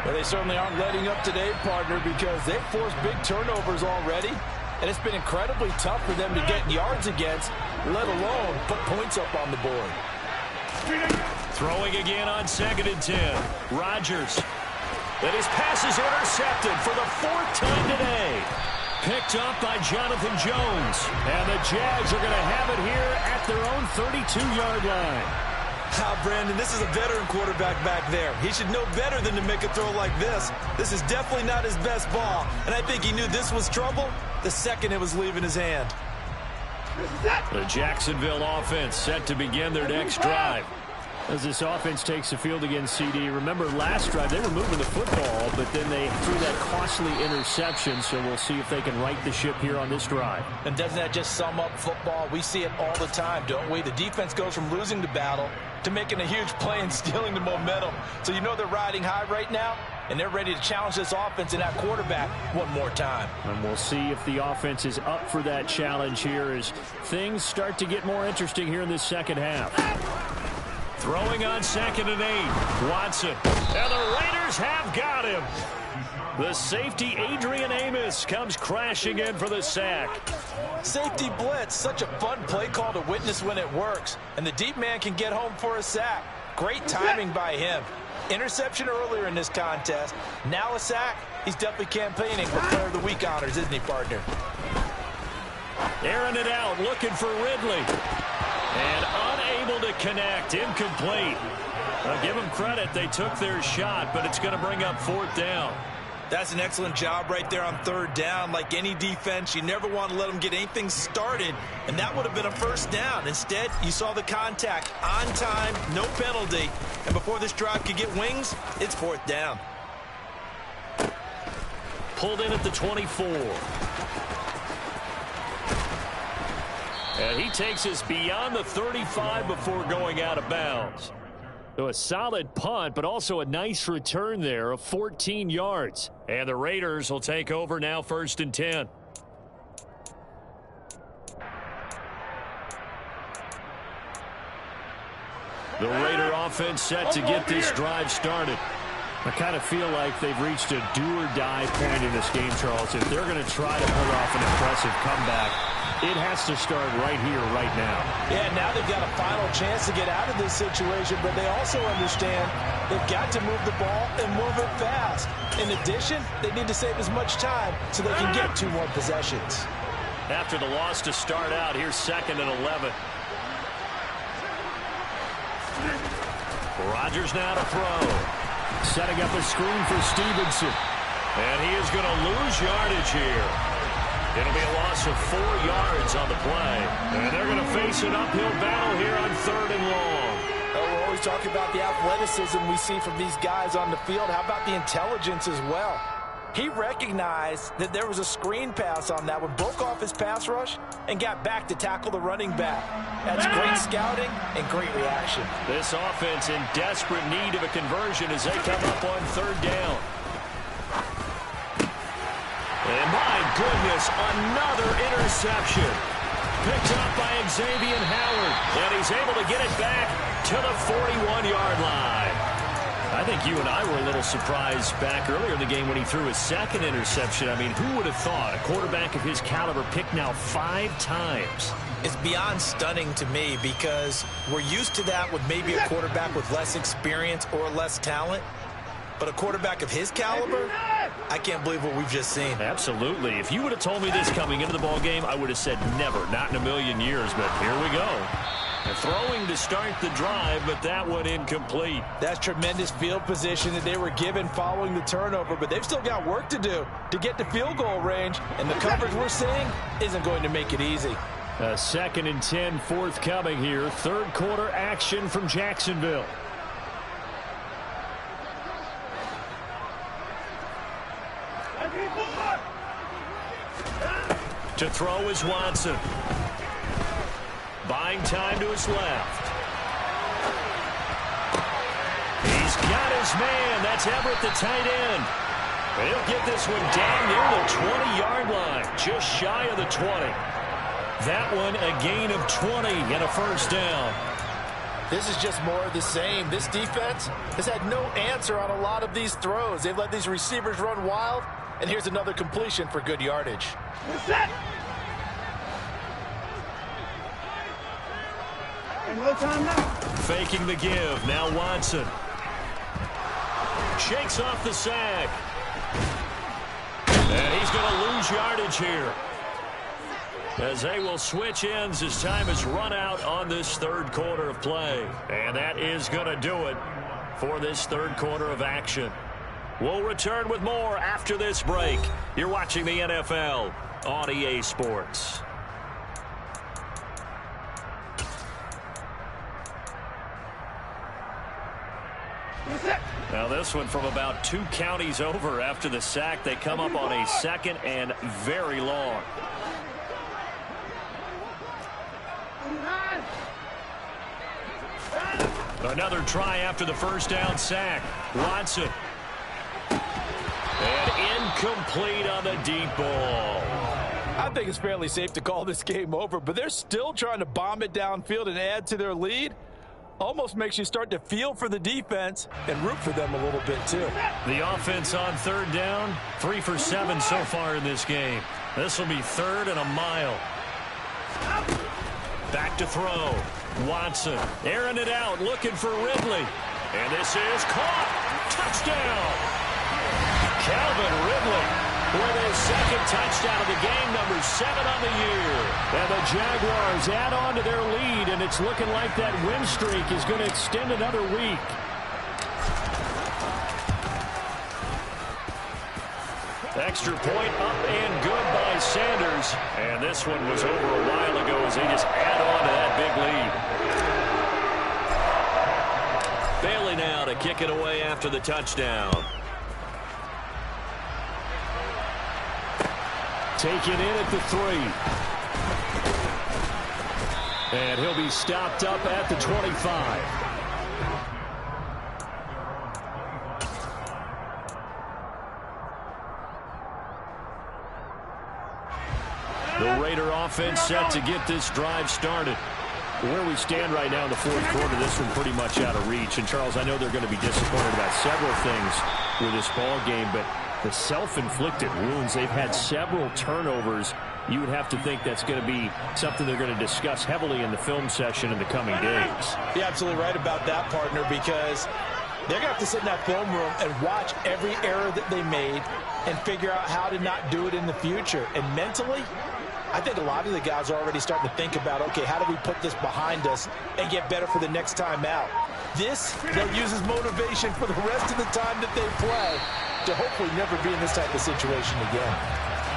[SPEAKER 3] Well, they certainly aren't letting up today, partner, because they've forced big turnovers already, and it's been incredibly tough for them to get yards against, let alone put points up on the board.
[SPEAKER 1] Throwing again on 2nd and 10. Rodgers. And his pass is intercepted for the 4th time today. Picked up by Jonathan Jones. And the Jags are going to have it here at their own 32-yard line.
[SPEAKER 4] Brandon, this is a veteran quarterback back there. He should know better than to make a throw like this. This is definitely not his best ball. And I think he knew this was trouble the second it was leaving his hand.
[SPEAKER 1] The Jacksonville offense set to begin their next drive.
[SPEAKER 2] As this offense takes the field against CD, remember last drive they were moving the football, but then they threw that costly interception, so we'll see if they can right the ship here on this drive.
[SPEAKER 3] And doesn't that just sum up football? We see it all the time, don't we? The defense goes from losing the battle to making a huge play and stealing the momentum. So you know they're riding high right now, and they're ready to challenge this offense and that quarterback one more time.
[SPEAKER 2] And we'll see if the offense is up for that challenge here as things start to get more interesting here in this second half.
[SPEAKER 1] Throwing on 2nd and 8. Watson. And the Raiders have got him. The safety, Adrian Amos, comes crashing in for the sack.
[SPEAKER 3] Safety blitz, such a fun play call to witness when it works. And the deep man can get home for a sack. Great timing by him. Interception earlier in this contest. Now a sack. He's definitely campaigning for Player of the Week honors, isn't he, partner?
[SPEAKER 1] Airing it out, looking for Ridley. And unable to connect. Incomplete. I'll give them credit. They took their shot, but it's going to bring up 4th down.
[SPEAKER 4] That's an excellent job right there on 3rd down. Like any defense, you never want to let them get anything started, and that would have been a 1st down. Instead, you saw the contact on time, no penalty, and before this drive could get wings, it's 4th down.
[SPEAKER 1] Pulled in at the 24. And he takes us beyond the 35 before going out of bounds. So a solid punt, but also a nice return there of 14 yards. And the Raiders will take over now, 1st and 10. The Raider offense set to get this drive started. I kind of feel like they've reached a do-or-die point in this game, Charles. If they're going to try to pull off an impressive comeback, it has to start right here, right now.
[SPEAKER 3] Yeah, now they've got a final chance to get out of this situation, but they also understand they've got to move the ball and move it fast. In addition, they need to save as much time so they can get 2 more possessions.
[SPEAKER 1] After the loss to start out, here's 2nd and 11. Rodgers now to throw. Setting up a screen for Stevenson. And he is going to lose yardage here. It'll be a loss of 4 yards on the play. And they're going to face an uphill battle here on 3rd and long.
[SPEAKER 3] We're always talking about the athleticism we see from these guys on the field. How about the intelligence as well? He recognized that there was a screen pass on that one, broke off his pass rush, and got back to tackle the running back. That's great scouting and great reaction.
[SPEAKER 1] This offense in desperate need of a conversion as they come up on 3rd down. And my goodness, another interception. Picked up by Xavier Howard. And he's able to get it back to the 41-yard line. I think you and I were a little surprised back earlier in the game when he threw his 2nd interception. I mean, who would have thought a quarterback of his caliber picked now 5 times?
[SPEAKER 4] It's beyond stunning to me because we're used to that with maybe a quarterback with less experience or less talent. But a quarterback of his caliber, I can't believe what we've just seen.
[SPEAKER 1] Absolutely. If you would have told me this coming into the ball game, I would have said never, not in a million years. But here we go. They're throwing to start the drive, but that one incomplete.
[SPEAKER 3] That's tremendous field position that they were given following the turnover, but they've still got work to do to get to field goal range, and the coverage we're seeing isn't going to make it easy.
[SPEAKER 1] 2nd and 10 forthcoming here. 3rd quarter action from Jacksonville. To throw is Watson. Buying time to his left. He's got his man. That's Everett, the tight end. He'll get this one down near the 20-yard line, just shy of the 20. That one a gain of 20 and a 1st down.
[SPEAKER 3] This is just more of the same. This defense has had no answer on a lot of these throws. They've let these receivers run wild, and here's another completion for good yardage.
[SPEAKER 5] Set. No time now.
[SPEAKER 1] Faking the give. Now Watson. Shakes off the sack. And he's going to lose yardage here. As they will switch ends as time is run out on this 3rd quarter of play. And that is going to do it for this 3rd quarter of action. We'll return with more after this break. You're watching the NFL on EA Sports. Now this one from about 2 counties over after the sack. They come up on a 2nd and very long. Another try after the 1st down sack. Watson. And incomplete on the deep ball.
[SPEAKER 3] I think it's fairly safe to call this game over, but they're still trying to bomb it downfield and add to their lead. Almost makes you start to feel for the defense and root for them a little bit too.
[SPEAKER 1] The offense on 3rd down, 3 for 7 so far in this game. This will be 3rd and a mile. Back to throw. Watson airing it out, looking for Ridley. And this is caught. touchdown. Calvin Ridley with his second touchdown of the game, number 7 on the year.
[SPEAKER 2] And the Jaguars add on to their lead, and it's looking like that win streak is going to extend another week.
[SPEAKER 1] Extra point up and good by Sanders. And this one was over a while ago as they just add on to that big lead. Bailey now to kick it away after the touchdown.
[SPEAKER 2] Taken in at the 3. And he'll be stopped up at the 25.
[SPEAKER 1] The Raider offense set to get this drive started.
[SPEAKER 2] Where we stand right now in the fourth quarter, this one pretty much out of reach. And, Charles, I know they're going to be disappointed about several things with this ball game, but the self-inflicted wounds, they've had several turnovers. You would have to think that's going to be something they're going to discuss heavily in the film session in the coming days.
[SPEAKER 3] You're absolutely right about that, partner, because they're going to have to sit in that film room and watch every error that they made and figure out how to not do it in the future. And mentally, I think a lot of the guys are already starting to think about, okay, how do we put this behind us and get better for the next time out? This, they'll use as motivation for the rest of the time that they play to hopefully never be in this type of situation again.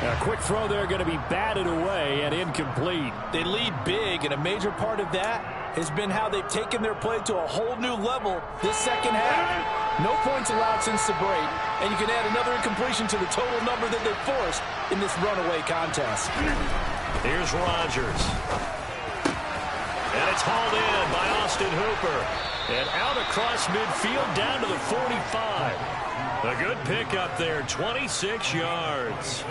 [SPEAKER 2] A quick throw there going to be batted away and incomplete.
[SPEAKER 3] They lead big, and a major part of that has been how they've taken their play to a whole new level this second half. No points allowed since the break, and you can add another incompletion to the total number that they forced in this runaway contest.
[SPEAKER 1] Here's Rodgers. And it's hauled in by Austin Hooper. And out across midfield down to the 45. A good pickup there, 26 yards.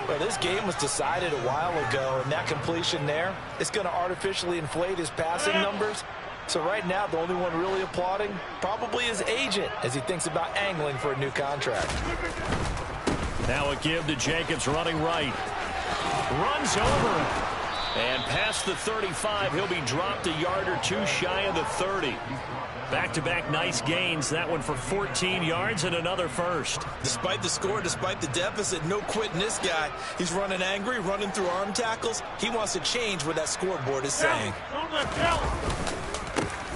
[SPEAKER 3] Well, this game was decided a while ago, and that completion there is going to artificially inflate his passing numbers. So right now, the only one really applauding probably his agent as he thinks about angling for a new contract.
[SPEAKER 1] Now a give to Jacobs running right. Runs over him. And past the 35, he'll be dropped a yard or two shy of the 30. Back-to-back nice gains. That one for 14 yards and another first.
[SPEAKER 4] Despite the score, despite the deficit, no quitting this guy. He's running angry, running through arm tackles. He wants to change what that scoreboard is saying.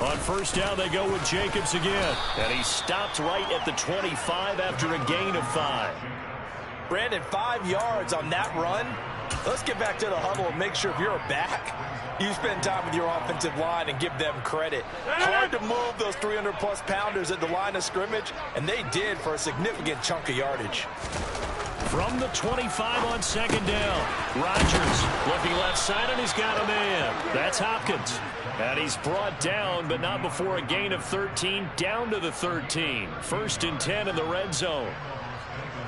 [SPEAKER 1] On first down, they go with Jacobs again. And he stopped right at the 25 after a gain of 5.
[SPEAKER 3] Brandon, 5 yards on that run. Let's get back to the huddle and make sure if you're a back, you spend time with your offensive line and give them credit. Hard to move those 300-plus pounders at the line of scrimmage, and they did for a significant chunk of yardage.
[SPEAKER 1] From the 25 on second down, Rodgers looking left side, and he's got a man. That's Hopkins. And he's brought down, but not before a gain of 13, down to the 13. 1st and 10 in the red zone.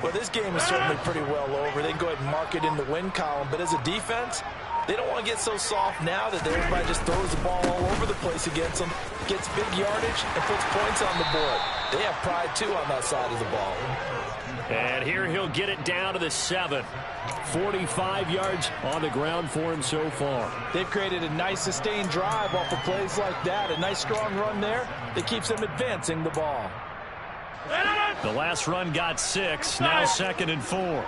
[SPEAKER 3] Well, this game is certainly pretty well over. They can go ahead and mark it in the win column, but as a defense, they don't want to get so soft now that everybody just throws the ball all over the place against them, gets big yardage, and puts points on the board. They have pride, too, on that side of the ball.
[SPEAKER 1] And here he'll get it down to the 7.
[SPEAKER 2] 45 yards on the ground for him so far.
[SPEAKER 3] They've created a nice sustained drive off of plays like that. A nice strong run there that keeps them advancing the ball.
[SPEAKER 1] The last run got 6. Now 2nd and 4.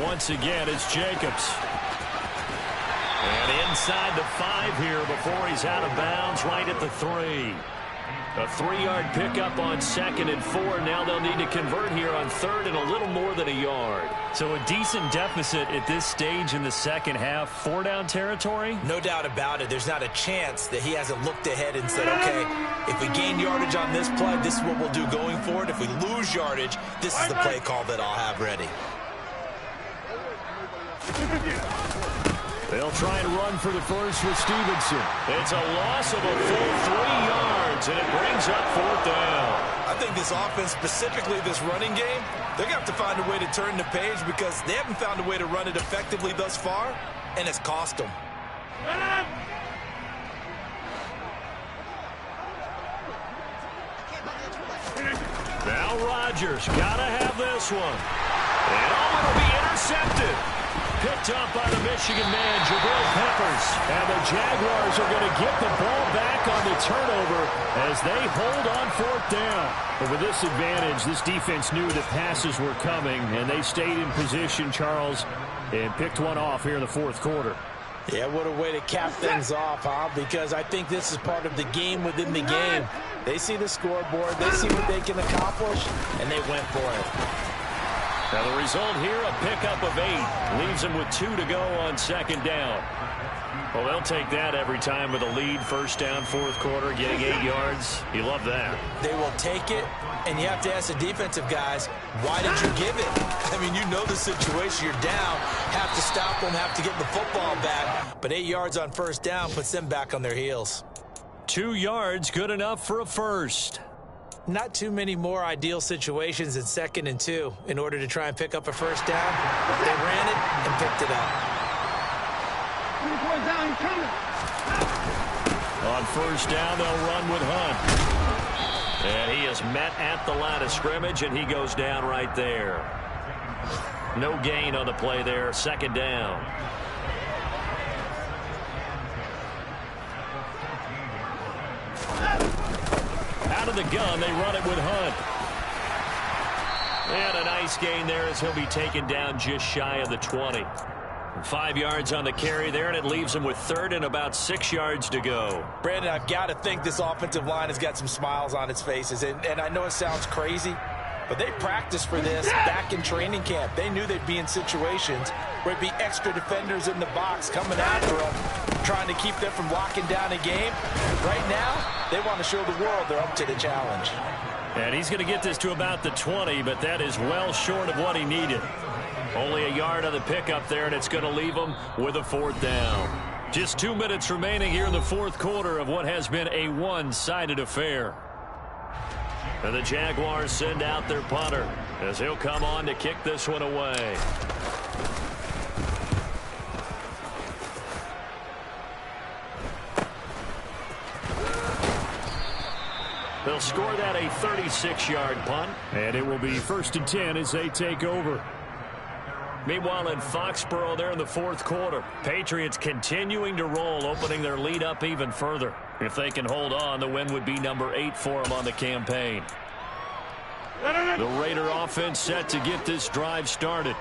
[SPEAKER 1] Once again, it's Jacobs. And inside the 5 here before he's out of bounds right at the 3. A 3-yard pickup on 2nd and 4. Now they'll need to convert here on 3rd and a little more than a yard. So a decent deficit at this stage in the second half. 4-down territory?
[SPEAKER 4] No doubt about it. There's not a chance that he hasn't looked ahead and said, okay, if we gain yardage on this play, this is what we'll do going forward. If we lose yardage, this is the play call that I'll have ready.
[SPEAKER 2] They'll try and run for the first with Stevenson.
[SPEAKER 1] It's a loss of a full 3 yards, and it brings up 4th down.
[SPEAKER 4] I think this offense, specifically this running game, they're going to have to find a way to turn the page because they haven't found a way to run it effectively thus far, and it's cost them.
[SPEAKER 1] Now Rodgers got to have this one. And it'll be intercepted. picked up by the Michigan man, Jabril Peppers. And the Jaguars are going to get the ball back on the turnover as they hold on fourth down. But with this advantage, this defense knew that passes were coming, and they stayed in position, Charles, and picked one off here in the fourth quarter.
[SPEAKER 3] Yeah, what a way to cap things off, huh? Because I think this is part of the game within the game. They see the scoreboard, they see what they can accomplish, and they went for it.
[SPEAKER 1] Now the result here, a pickup of 8. Leaves them with 2 to go on second down. Well, they'll take that every time with a lead. First down, fourth quarter, getting 8 yards. You love that.
[SPEAKER 3] They will take it, and you have to ask the defensive guys, why did you give it? I mean, you know the situation. You're down, have to stop them, have to get the football back. But 8 yards on first down puts them back on their heels.
[SPEAKER 1] 2 yards, good enough for a first.
[SPEAKER 3] Not too many more ideal situations in 2nd and 2 in order to try and pick up a first down. They ran it and picked it up.
[SPEAKER 1] On first down, they'll run with Hunt. And he is met at the line of scrimmage, and he goes down right there. No gain on the play there, second down. Out of the gun, they run it with Hunt. And a nice gain there as he'll be taken down just shy of the 20. 5 yards on the carry there, and it leaves him with 3rd and about 6 yards to go.
[SPEAKER 3] Brandon, I've got to think this offensive line has got some smiles on its faces. And I know it sounds crazy, but they practiced for this back in training camp. They knew they'd be in situations where it'd be extra defenders in the box coming after them, trying to keep them from locking down a game. Right now, they want to show the world they're up to the challenge.
[SPEAKER 1] And he's going to get this to about the 20, but that is well short of what he needed. Only a yard on the pickup there, and it's going to leave him with a 4th down. Just 2 minutes remaining here in the fourth quarter of what has been a one-sided affair. And the Jaguars send out their punter as he'll come on to kick this one away. They'll score that a 36-yard punt.
[SPEAKER 2] And it will be 1st and 10 as they take over.
[SPEAKER 1] Meanwhile, in Foxborough there in the fourth quarter, Patriots continuing to roll, opening their lead up even further. If they can hold on, the win would be number 8 for them on the campaign. The Raider offense set to get this drive started.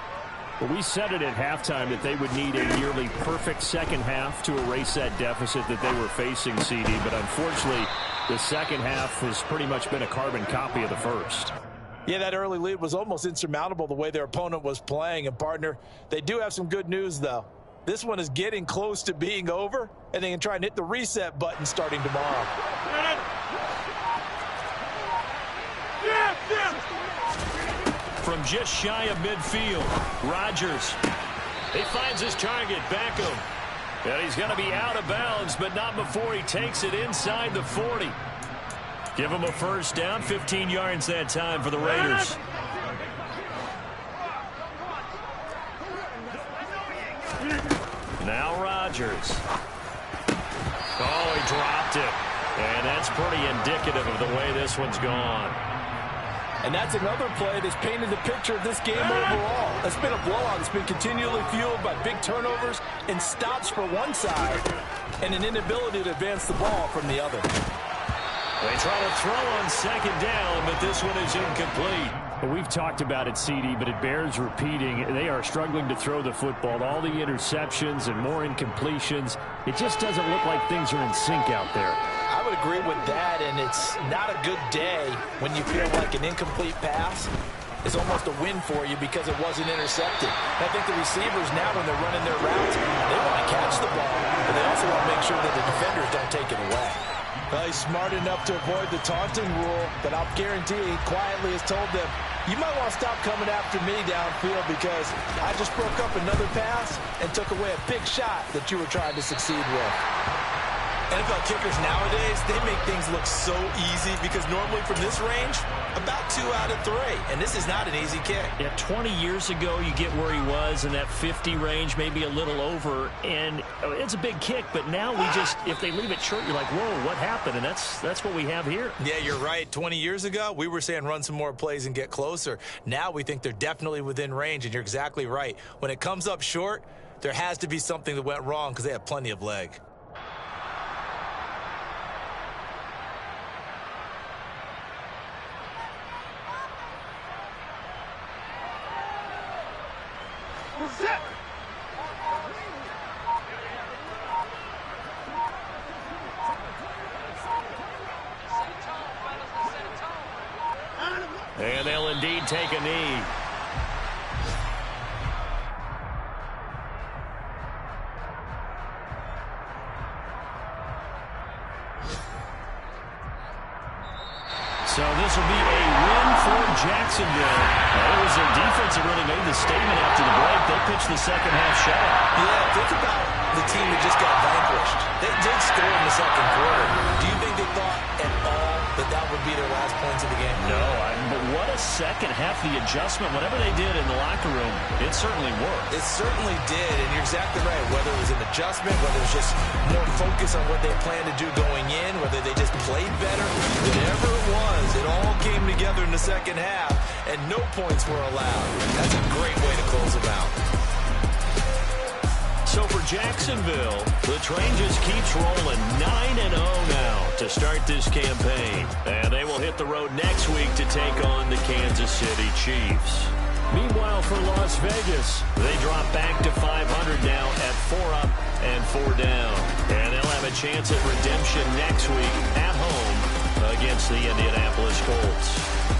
[SPEAKER 2] Well, we said it at halftime that they would need a nearly perfect second half to erase that deficit that they were facing, CD. But unfortunately, the second half has pretty much been a carbon copy of the first.
[SPEAKER 3] Yeah, that early lead was almost insurmountable the way their opponent was playing. And, partner, they do have some good news, though. This one is getting close to being over, and they can try and hit the reset button starting tomorrow.
[SPEAKER 1] From just shy of midfield, Rodgers. He finds his target, Beckham. And he's going to be out of bounds, but not before he takes it inside the 40. Give him a first down, 15 yards that time for the Raiders. Now Rodgers. Oh, he dropped it. And that's pretty indicative of the way this one's gone.
[SPEAKER 3] And that's another play that's painted the picture of this game overall. It's been a blowout. It's been continually fueled by big turnovers and stops for one side and an inability to advance the ball from the other.
[SPEAKER 1] They try to throw on second down, but this one is incomplete.
[SPEAKER 2] Well, we've talked about it, CD, but it bears repeating. They are struggling to throw the football. All the interceptions and more incompletions. It just doesn't look like things are in sync out there.
[SPEAKER 3] I would agree with that, and it's not a good day when you feel like an incomplete pass is almost a win for you because it wasn't intercepted. And I think the receivers now, when they're running their routes, they want to catch the ball, but they also want to make sure that the defenders don't take it away. Well, he's smart enough to avoid the taunting rule, but I'll guarantee he quietly has told them, you might want to stop coming after me downfield because I just broke up another pass and took away a big shot that you were trying to succeed with.
[SPEAKER 4] NFL kickers nowadays, they make things look so easy because normally from this range, about 2 out of 3. And this is not an easy kick.
[SPEAKER 1] Yeah, 20 years ago, you get where he was in that 50 range, maybe a little over. And it's a big kick, but now we just, if they leave it short, you're like, whoa, what happened? And that's what we have here.
[SPEAKER 4] Yeah, you're right. 20 years ago, we were saying run some more plays and get closer. Now we think they're definitely within range, and you're exactly right. When it comes up short, there has to be something that went wrong because they have plenty of leg.
[SPEAKER 1] And they'll indeed take a knee. So this will be a win for Jacksonville. It was their defense that really made the statement after the break. They pitched the second half shutout.
[SPEAKER 4] Yeah, think about the team that just got vanquished. They did score in the second quarter. Do you think they thought at all that that would be their last points of the game?
[SPEAKER 1] No, but what a second half. The adjustment, whatever they did in the locker room, it certainly worked.
[SPEAKER 4] It certainly did, and you're exactly right. Whether it was an adjustment, whether it was just more focus on what they planned to do going in, whether they just played better, whatever it was, it all came together in the second half, and no points were allowed. That's a great way to close them out.
[SPEAKER 1] So for Jacksonville, the train just keeps rolling 9-0 now to start this campaign. And they will hit the road next week to take on the Kansas City Chiefs. Meanwhile, for Las Vegas, they drop back to 500 now at 4 up and 4 down. And they'll have a chance at redemption next week at home against the Indianapolis Colts.